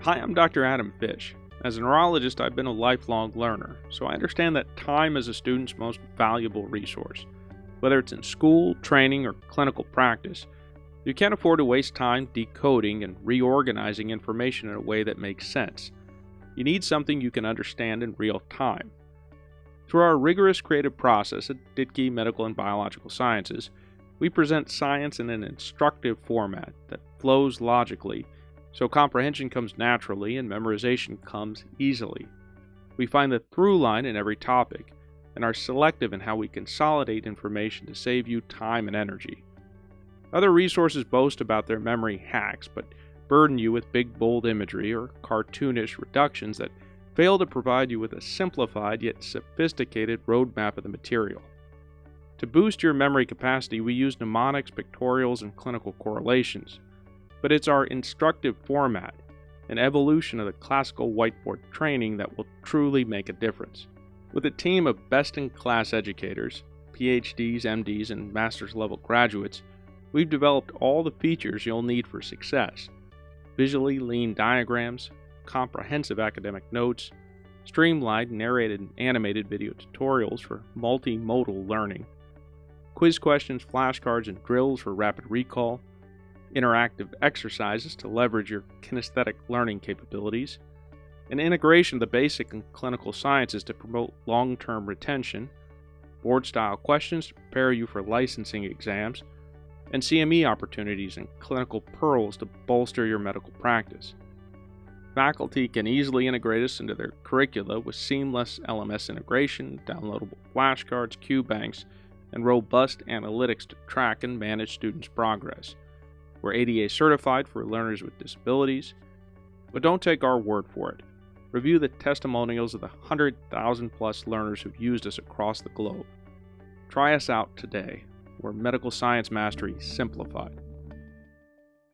Hi, I'm Dr. Adam Fish. As a neurologist, I've been a lifelong learner, so I understand that time is a student's most valuable resource. Whether it's in school, training, or clinical practice, you can't afford to waste time decoding and reorganizing information in a way that makes sense. You need something you can understand in real time. Through our rigorous creative process at Ditki Medical and Biological Sciences, we present science in an instructive format that flows logically, so comprehension comes naturally and memorization comes easily. We find the through line in every topic and are selective in how we consolidate information to save you time and energy. Other resources boast about their memory hacks, but burden you with big, bold imagery or cartoonish reductions that fail to provide you with a simplified yet sophisticated roadmap of the material. To boost your memory capacity, we use mnemonics, pictorials, and clinical correlations. But it's our instructive format, an evolution of the classical whiteboard training, that will truly make a difference. With a team of best-in-class educators, PhDs, MDs, and master's level graduates, we've developed all the features you'll need for success. Visually lean diagrams, comprehensive academic notes, streamlined narrated and animated video tutorials for multimodal learning, quiz questions, flashcards, and drills for rapid recall, interactive exercises to leverage your kinesthetic learning capabilities, an integration of the basic and clinical sciences to promote long-term retention, board-style questions to prepare you for licensing exams, and CME opportunities and clinical pearls to bolster your medical practice. Faculty can easily integrate us into their curricula with seamless LMS integration, downloadable flashcards, cue banks, and robust analytics to track and manage students' progress. We're ADA certified for learners with disabilities, but don't take our word for it. Review the testimonials of the 100,000 plus learners who've used us across the globe. Try us out today. We're medical science mastery simplified.